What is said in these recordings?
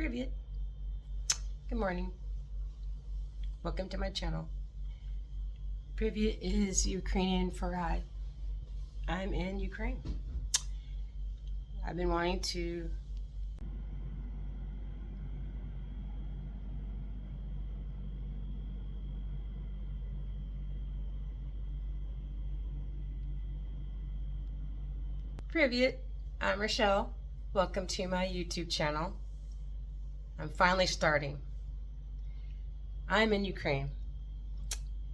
Привет. Good morning. Welcome to my channel. Привет is Ukrainian for hi. I'm in Ukraine. I've been wanting to Привет. I'm Rochelle. Welcome to my YouTube channel. I'm finally starting. I'm in Ukraine.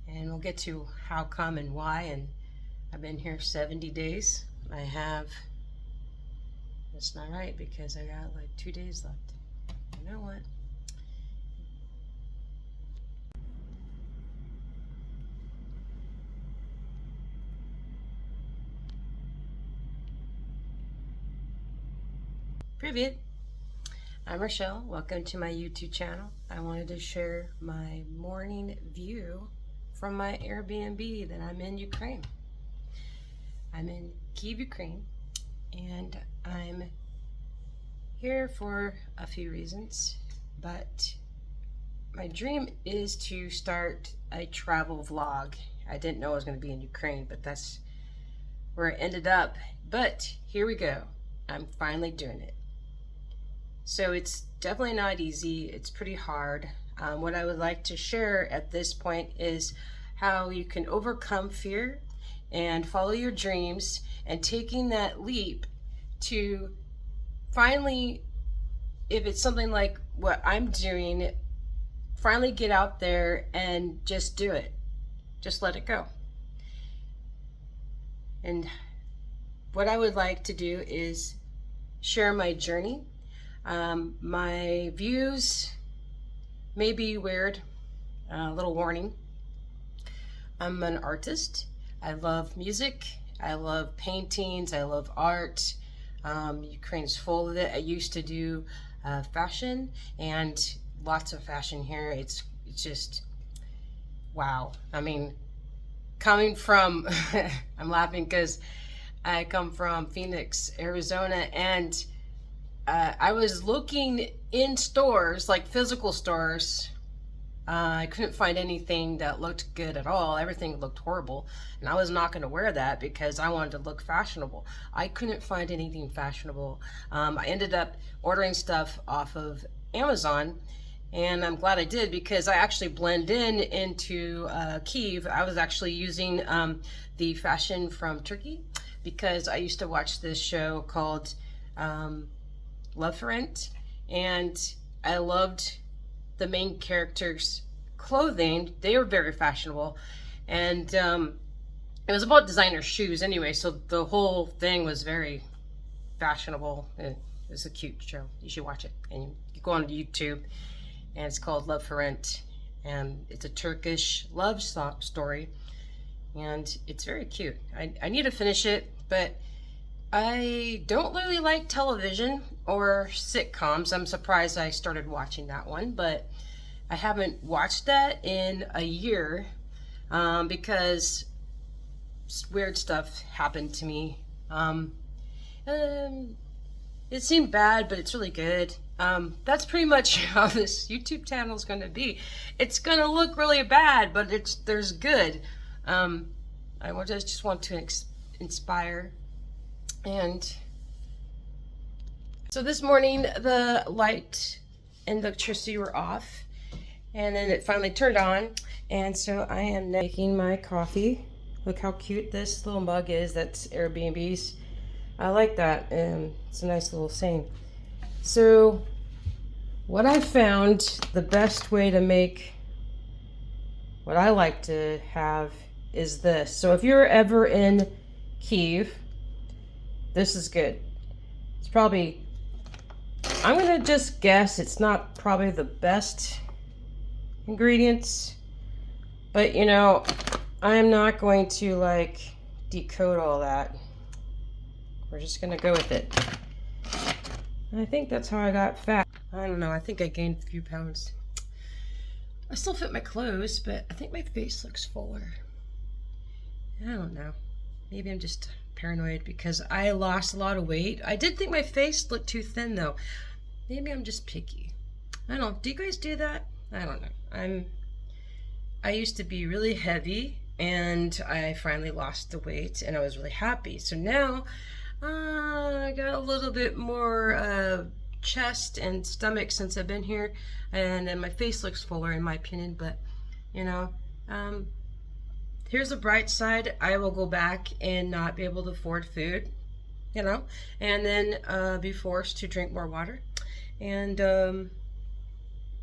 And we'll get to how come and why. And I've been here 70 days. That's not right because I got like 2 days left. You know what? Привет. I'm Rochelle. Welcome to my YouTube channel. I wanted to share my morning view from my Airbnb that I'm in Ukraine. I'm in Kyiv, Ukraine, and I'm here for a few reasons, but my dream is to start a travel vlog. I didn't know I was going to be in Ukraine, but that's where it ended up. But here we go. I'm finally doing it. So it's definitely not easy. It's pretty hard. What I would like to share at this point is how you can overcome fear and follow your dreams and taking that leap to finally, if it's something like what I'm doing, finally get out there and just do it. Just let it go. And what I would like to do is share my journey. My views may be weird, a little warning. I'm an artist. I love music. I love paintings. I love art. Ukraine's full of it. I used to do fashion and lots of fashion here. It's just, wow. I mean, coming from, I'm laughing because I come from Phoenix, Arizona, and I was looking in stores, like physical stores. I couldn't find anything that looked good at all. Everything looked horrible. And I was not going to wear that because I wanted to look fashionable. I couldn't find anything fashionable. I ended up ordering stuff off of Amazon. And I'm glad I did because I actually blend into Kyiv. I was actually using the fashion from Turkey because I used to watch this show called Love for Rent, and I loved the main characters' clothing. They were very fashionable, and it was about designer shoes anyway, so the whole thing was very fashionable. It was a cute show. You should watch it. And you go on YouTube, and it's called Love for Rent, and it's a Turkish love story, and it's very cute. I need to finish it, but I don't really like television or sitcoms. I'm surprised I started watching that one, but I haven't watched that in a year because weird stuff happened to me. It seemed bad, but it's really good. That's pretty much how this YouTube channel is going to be. It's going to look really bad, but there's good. Just want to inspire. And so this morning the light and the electricity were off, and then it finally turned on, and so I am making my coffee. Look how cute this little mug is. That's Airbnb's. I like that, and it's a nice little saying. So what I found, the best way to make what I like to have is this. So if you're ever in Kyiv, this is good. It's probably, I'm gonna just guess it's not probably the best ingredients, but you know, I'm not going to like decode all that. We're just gonna go with it. And I think that's how I got fat. I don't know, I think I gained a few pounds. I still fit my clothes, but I think my face looks fuller. I don't know. Maybe I'm just paranoid because I lost a lot of weight. I did think my face looked too thin though. Maybe I'm just picky. I don't know. Do you guys do that? I don't know. I used to be really heavy, and I finally lost the weight, and I was really happy. So now I got a little bit more chest and stomach since I've been here, and then my face looks fuller in my opinion. But you know, um, here's the bright side: I will go back and not be able to afford food, you know, and then be forced to drink more water, and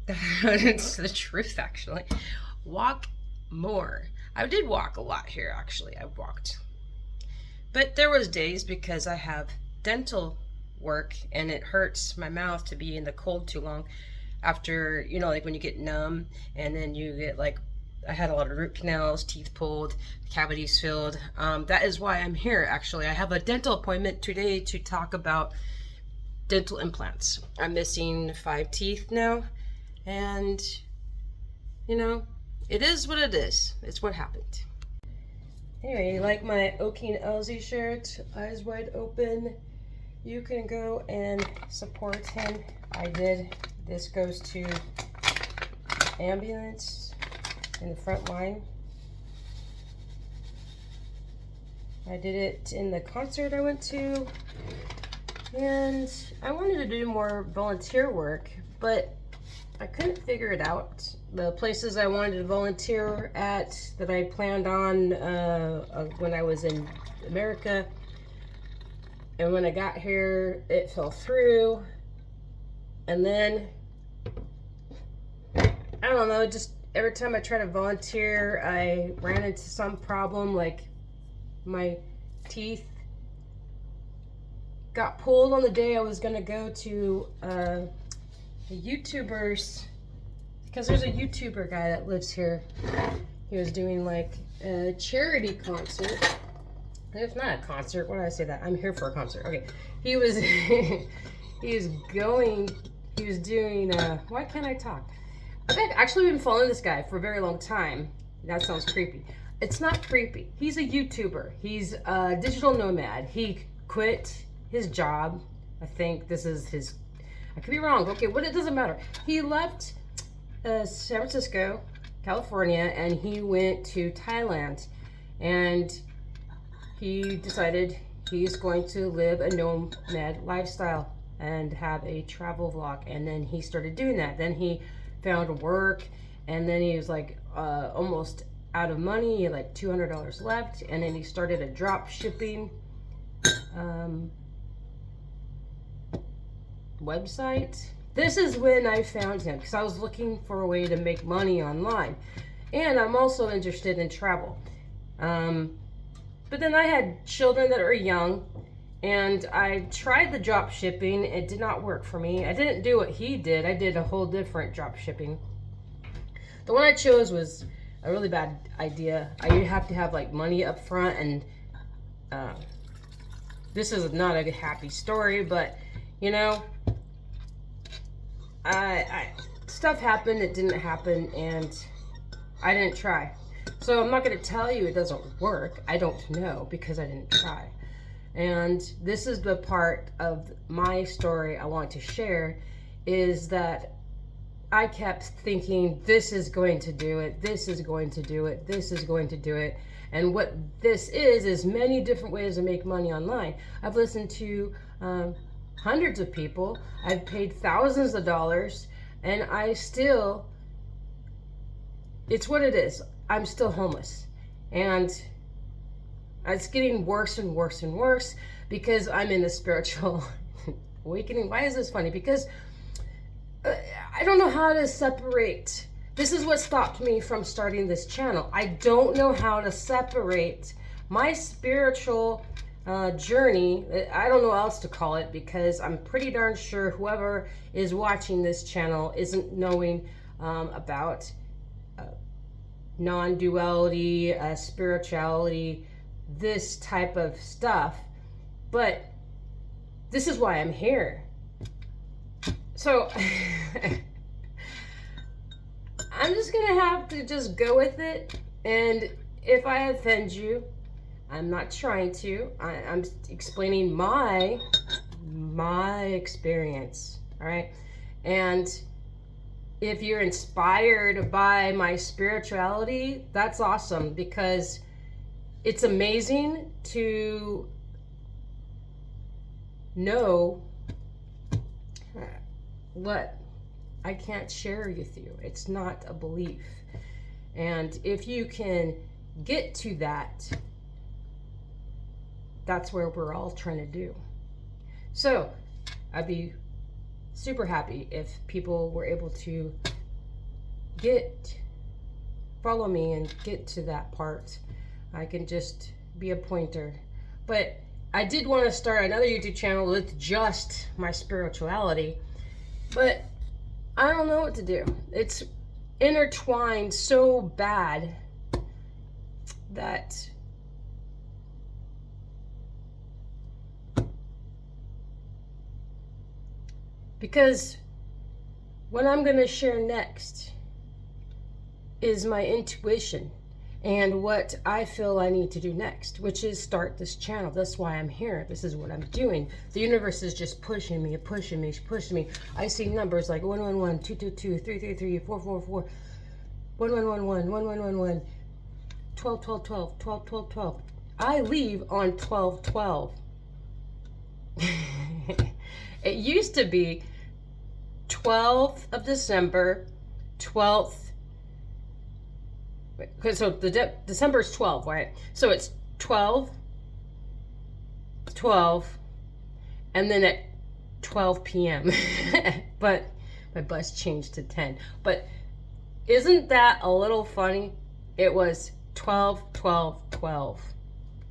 it's the truth actually. Walk more. I did walk a lot here actually. I walked, but there was days because I have dental work and it hurts my mouth to be in the cold too long after, you know, like when you get numb and then you get like, I had a lot of root canals, teeth pulled, cavities filled. That is why I'm here actually. I have a dental appointment today to talk about dental implants. I'm missing 5 teeth now, and you know, it is what it is. It's what happened. Anyway, you like my Oking Elsie shirt, eyes wide open. You can go and support him. I did. This goes to ambulance in the front line. I did it in the concert I went to, and I wanted to do more volunteer work, but I couldn't figure it out. The places I wanted to volunteer at that I planned on when I was in America, and when I got here, it fell through. And then, I don't know, just every time I tried to volunteer, I ran into some problem, like my teeth got pulled on the day I was gonna go to a YouTuber's, because there's a YouTuber guy that lives here. He was doing like a charity concert. It's not a concert. Why did I say that? I'm here for a concert. Okay. He was doing why can't I talk? I've actually been following this guy for a very long time. That sounds creepy. It's not creepy. He's a YouTuber. He's a digital nomad. He quit his job. I think this is his, I could be wrong. Okay, but it doesn't matter. He left San Francisco, California, and he went to Thailand, and he decided he's going to live a nomad lifestyle and have a travel vlog. And then he started doing that. Then he found work, and then he was like almost out of money. He had like $200 left, and then he started a drop shipping website. This is when I found him, because I was looking for a way to make money online, and I'm also interested in travel. But then I had children that are young, and I tried the drop shipping. It did not work for me. I didn't do what he did. I did a whole different drop shipping. The one I chose was a really bad idea. You have to have like money up front, and this is not a happy story, but you know, stuff happened, it didn't happen, and I didn't try. So I'm not going to tell you it doesn't work. I don't know because I didn't try. And this is the part of my story I want to share, is that I kept thinking, this is going to do it, this is going to do it, this is going to do it. And what this is many different ways to make money online. I've listened to hundreds of people. I've paid thousands of dollars, and I still, it's what it is. I'm still homeless, and it's getting worse and worse and worse because I'm in a spiritual awakening. Why is this funny? Because I don't know how to separate. This is what stopped me from starting this channel. I don't know how to separate my spiritual journey. I don't know what else to call it, because I'm pretty darn sure whoever is watching this channel isn't knowing about non-duality, spirituality, this type of stuff. But this is why I'm here. So I'm just gonna have to just go with it. And if I offend you, I'm not trying to. I'm explaining my experience. All right. And if you're inspired by my spirituality, that's awesome, because it's amazing to know what I can't share with you. It's not a belief. And if you can get to that, that's where we're all trying to do. So I'd be super happy if people were able to follow me and get to that part. I can just be a pointer. But I did want to start another YouTube channel with just my spirituality, but I don't know what to do. It's intertwined so bad that because what I'm going to share next is my intuition and what I feel I need to do next, which is start this channel. That's why I'm here. This is what I'm doing. The universe is just pushing me, pushing me, pushing me. I see numbers like 111, 222, 333, 444, 1111, 1111, 12, 12, 12, 12, 12, 12. I leave on 12, 12. It used to be 12th of December, 12th. Okay, so December is 12, right? So it's 12, 12, and then at 12 p.m. But my bus changed to 10. But isn't that a little funny? It was 12, 12, 12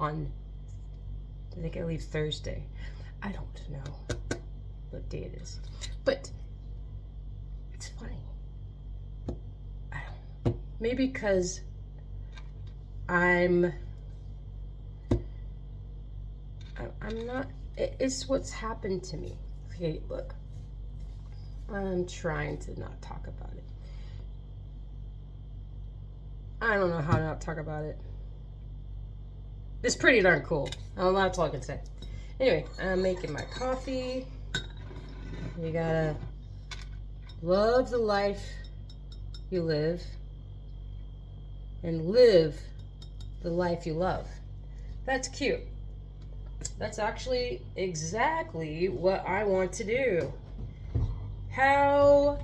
on, I think I leave Thursday. I don't know what day it is. But it's funny. Maybe because I'm not, it's what's happened to me. Okay, look, I'm trying to not talk about it. I don't know how to not talk about it. It's pretty darn cool. Oh, that's all I can say. Anyway, I'm making my coffee. You gotta love the life you live and live the life you love. That's cute. That's actually exactly what I want to do. How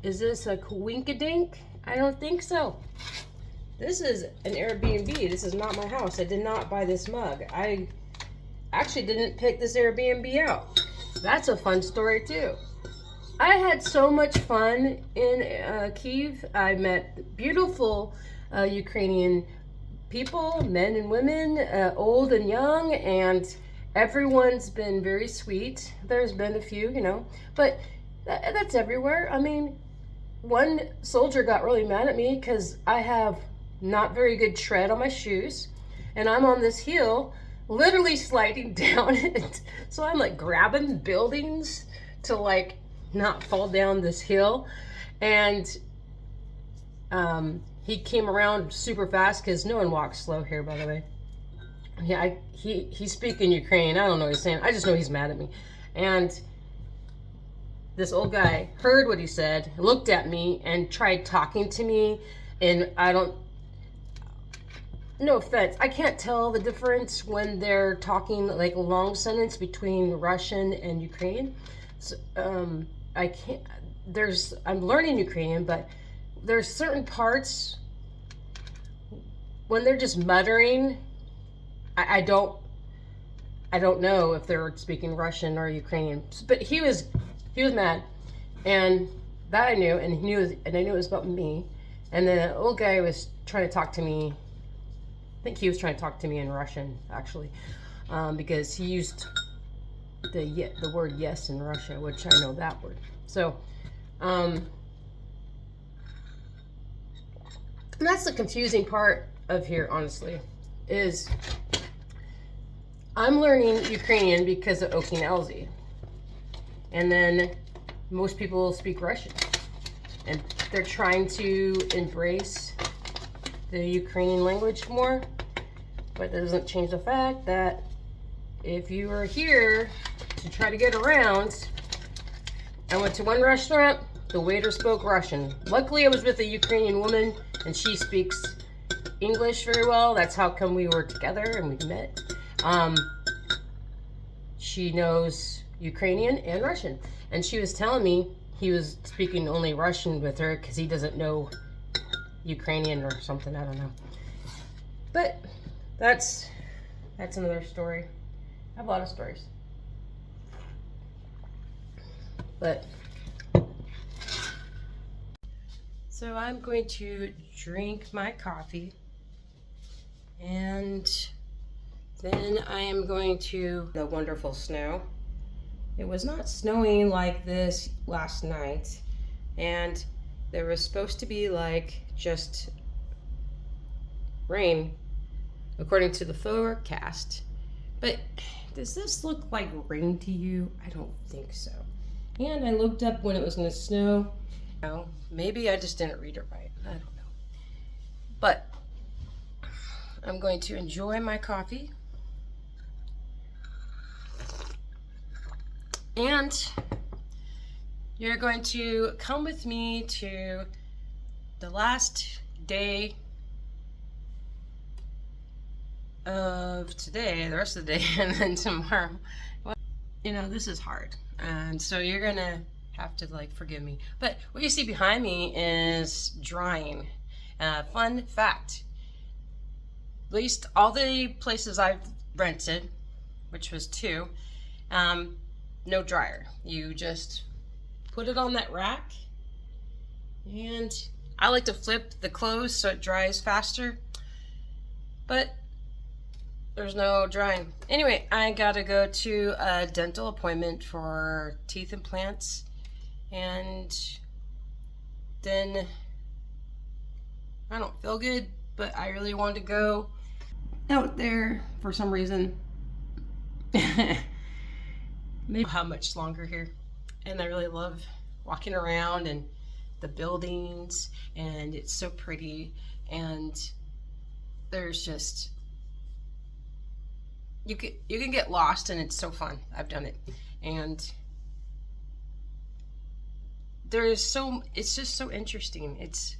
is this a coinkadink? I don't think so. This is an Airbnb. This is not my house. I did not buy this mug. I actually didn't pick this Airbnb out. That's a fun story too. I had so much fun in Kiev. I met beautiful Ukrainian people, men and women, old and young, and everyone's been very sweet. There's been a few, but that's everywhere. I mean, one soldier got really mad at me because I have not very good tread on my shoes, and I'm on this hill, literally sliding down it. So I'm like grabbing buildings to like not fall down this hill, and he came around super fast because no one walks slow here, by the way. Yeah, he's speaking Ukrainian. I don't know what he's saying. I just know he's mad at me. And this old guy heard what he said, looked at me, and tried talking to me. And no offense, I can't tell the difference when they're talking like a long sentence between Russian and Ukrainian. So, I can't. I'm learning Ukrainian, but there's certain parts when they're just muttering. I don't know if they're speaking Russian or Ukrainian. But he was mad, and that I knew, and I knew it was about me. And the old guy was trying to talk to me. I think he was trying to talk to me in Russian, actually, because he used the word yes in Russia, which I know that word. So, and that's the confusing part of here, honestly, is I'm learning Ukrainian because of Okin Elzy. And then most people speak Russian. And they're trying to embrace the Ukrainian language more. But that doesn't change the fact that if you are here to try to get around, I went to one restaurant, the waiter spoke Russian. Luckily, I was with a Ukrainian woman, and she speaks English very well. That's how come we were together and we met. She knows Ukrainian and Russian. And she was telling me he was speaking only Russian with her because he doesn't know Ukrainian or something. I don't know. But that's another story. I have a lot of stories. But so I'm going to drink my coffee, and then I am going to the wonderful snow. It was not snowing like this last night, and there was supposed to be like just rain according to the forecast. But does this look like rain to you? I don't think so. And I looked up when it was going to snow. No, maybe I just didn't read it right. I don't know. But I'm going to enjoy my coffee. And you're going to come with me to the last day of today, the rest of the day, and then tomorrow. Well, you know, this is hard. And so you're gonna have to like forgive me. But what you see behind me is drying. Fun fact, at least all the places I've rented, which was 2, no dryer. You just put it on that rack, and I like to flip the clothes so it dries faster, but there's no drying. Anyway, I gotta go to a dental appointment for teeth implants, and then I don't feel good, but I really want to go out there for some reason. Maybe how much longer here. And I really love walking around and the buildings, and it's so pretty, and there's just you can get lost, and it's so fun. I've done it, and it's just so interesting. It's,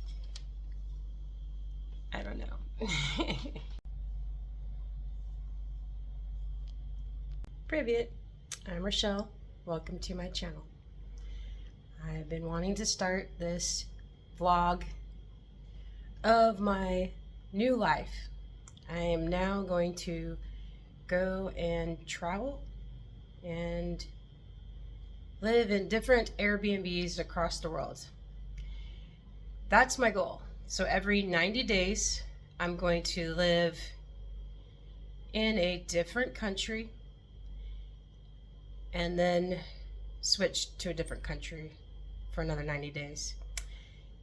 I don't know. Привет, I'm Rochelle. Welcome to my channel. I've been wanting to start this vlog of my new life. I am now going to go and travel and live in different Airbnbs across the world. That's my goal. So every 90 days, I'm going to live in a different country and then switch to a different country for another 90 days.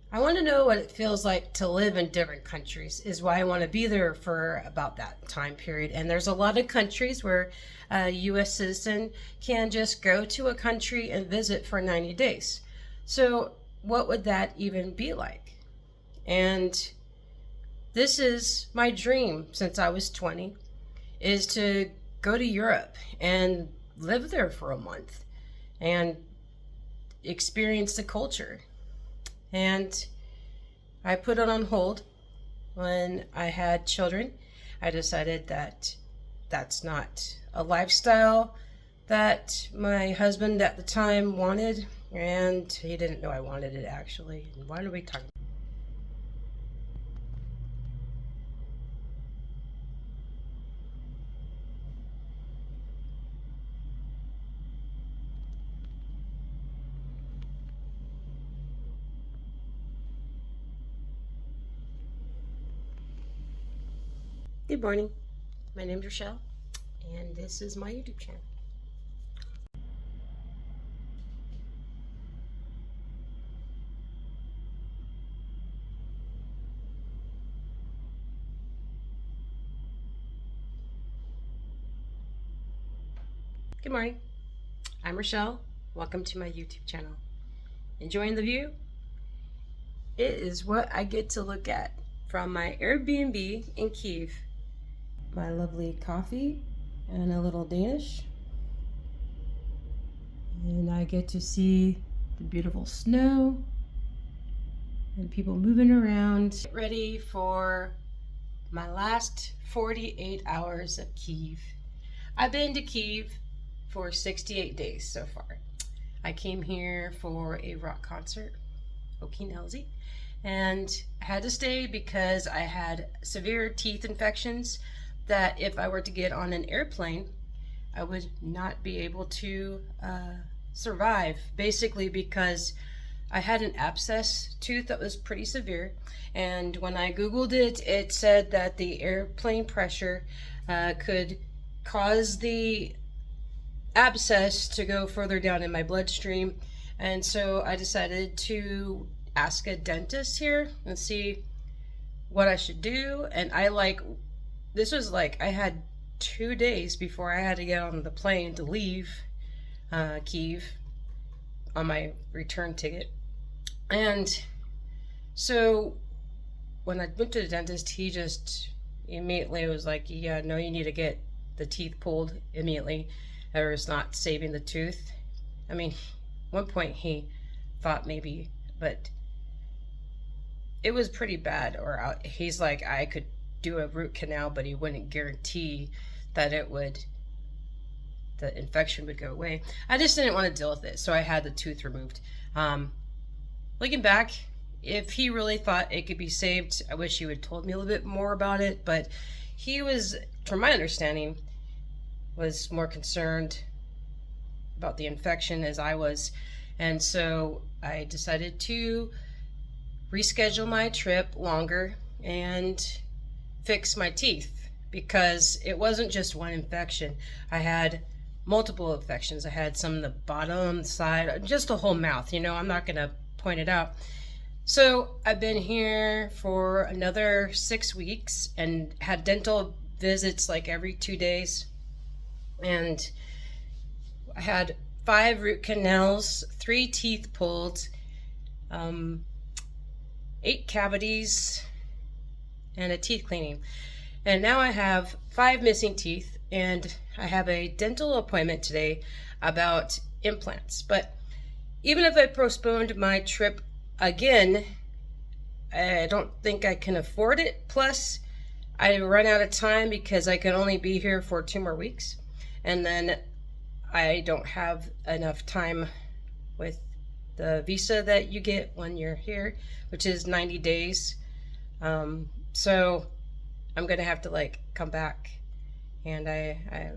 I want to know what it feels like to live in different countries, is why I want to be there for about that time period. And there's a lot of countries where a U.S. citizen can just go to a country and visit for 90 days. So what would that even be like? And this is my dream since I was 20, is to go to Europe and live there for a month and experience the culture. And I put it on hold when I had children. I decided that that's not a lifestyle that my husband at the time wanted, and he didn't know I wanted it actually. And why are we talking? Good morning. My name's Rochelle, and this is my YouTube channel. Good morning. I'm Rochelle. Welcome to my YouTube channel. Enjoying the view? It is what I get to look at from my Airbnb in Kyiv. My lovely coffee and a little Danish. And I get to see the beautiful snow and people moving around. Ready for my last 48 hours of Kyiv. I've been to Kyiv for 68 days so far. I came here for a rock concert, Okinelzi, and I had to stay because I had severe teeth infections that if I were to get on an airplane, I would not be able to survive, basically because I had an abscess tooth that was pretty severe, and when I Googled it, it said that the airplane pressure could cause the abscess to go further down in my bloodstream. And so I decided to ask a dentist here and see what I should do. And this was like, I had 2 days before I had to get on the plane to leave Kyiv on my return ticket. And so when I went to the dentist, he just immediately was like, yeah, no, you need to get the teeth pulled immediately, or it's not saving the tooth. I mean, at one point he thought maybe, but it was pretty bad. Or he's like, I could do a root canal, but he wouldn't guarantee that the infection would go away. I just didn't want to deal with it, so I had the tooth removed. Looking back, if he really thought it could be saved, I wish he would have told me a little bit more about it, but he was, from my understanding, was more concerned about the infection as I was. And so I decided to reschedule my trip longer and fix my teeth, because it wasn't just one infection. I had multiple infections. I had some in the bottom side, just the whole mouth, I'm not going to point it out. So I've been here for another 6 weeks and had dental visits like every 2 days. And I had 5 root canals, 3 teeth pulled, 8 cavities, and a teeth cleaning. And now I have 5 missing teeth, and I have a dental appointment today about implants. But even if I postponed my trip again, I don't think I can afford it. Plus, I run out of time because I can only be here for 2 more weeks. And then I don't have enough time with the visa that you get when you're here, which is 90 days. So I'm going to have to come back, and I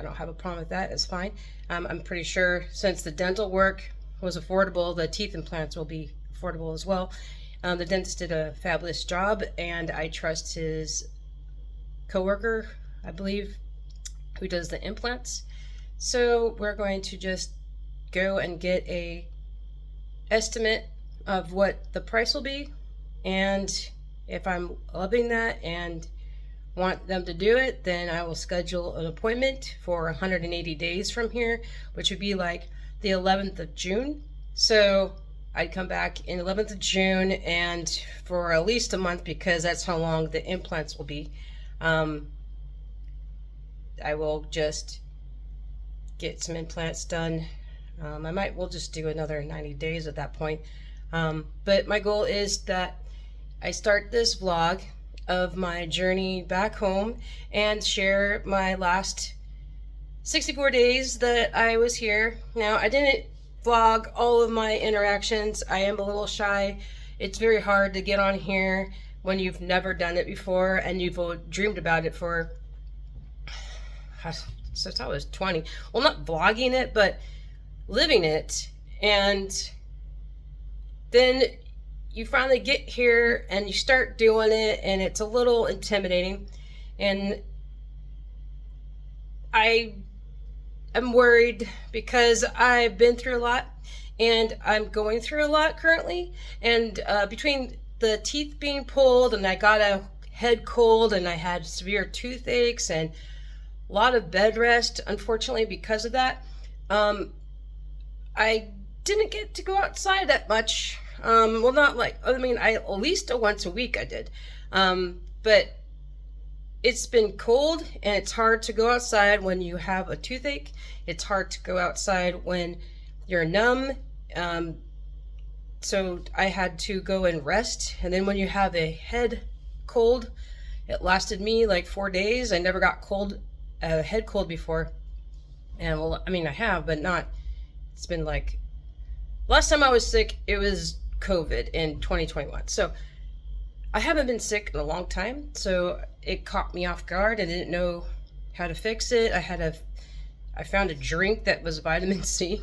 don't have a problem with that. It's fine. I'm pretty sure since the dental work was affordable, the teeth implants will be affordable as well. The dentist did a fabulous job, and I trust his coworker, I believe, who does the implants. So we're going to just go and get a estimate of what the price will be, and if I'm loving that and want them to do it, then I will schedule an appointment for 180 days from here, which would be like the 11th of June. So I'd come back in 11th of June and for at least a month, because that's how long the implants will be. I will just get some implants done. We'll just do another 90 days at that point. But my goal is that I start this vlog of my journey back home and share my last 64 days that I was here. Now, I didn't vlog all of my interactions. I am a little shy. It's very hard to get on here when you've never done it before and you've dreamed about it for since I was 20. Well, not vlogging it, but living it. And then you finally get here and you start doing it, and it's a little intimidating. And I am worried because I've been through a lot, and I'm going through a lot currently. And between the teeth being pulled, and I got a head cold, and I had severe toothaches and a lot of bed rest, unfortunately, because of that. I didn't get to go outside that much. Well, not at least once a week I did. But it's been cold, and it's hard to go outside when you have a toothache. It's hard to go outside when you're numb Um, so I had to go and rest. And then when you have a head cold, it lasted me like 4 days. I never got a head cold before. And well, I mean, I have, but not. It's been like last time I was sick, it was COVID in 2021. So I haven't been sick in a long time. So it caught me off guard. I didn't know how to fix it. I found a drink that was vitamin C.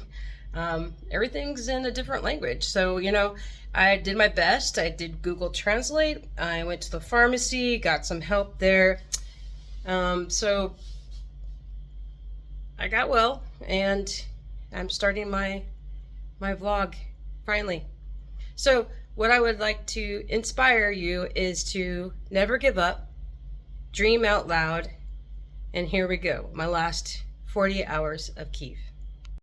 Everything's in a different language. So, I did my best. I did Google Translate. I went to the pharmacy, got some help there. So I got well, and I'm starting my vlog finally. So what I would like to inspire you is to never give up, dream out loud, and here we go. My last 48 hours of Kiev.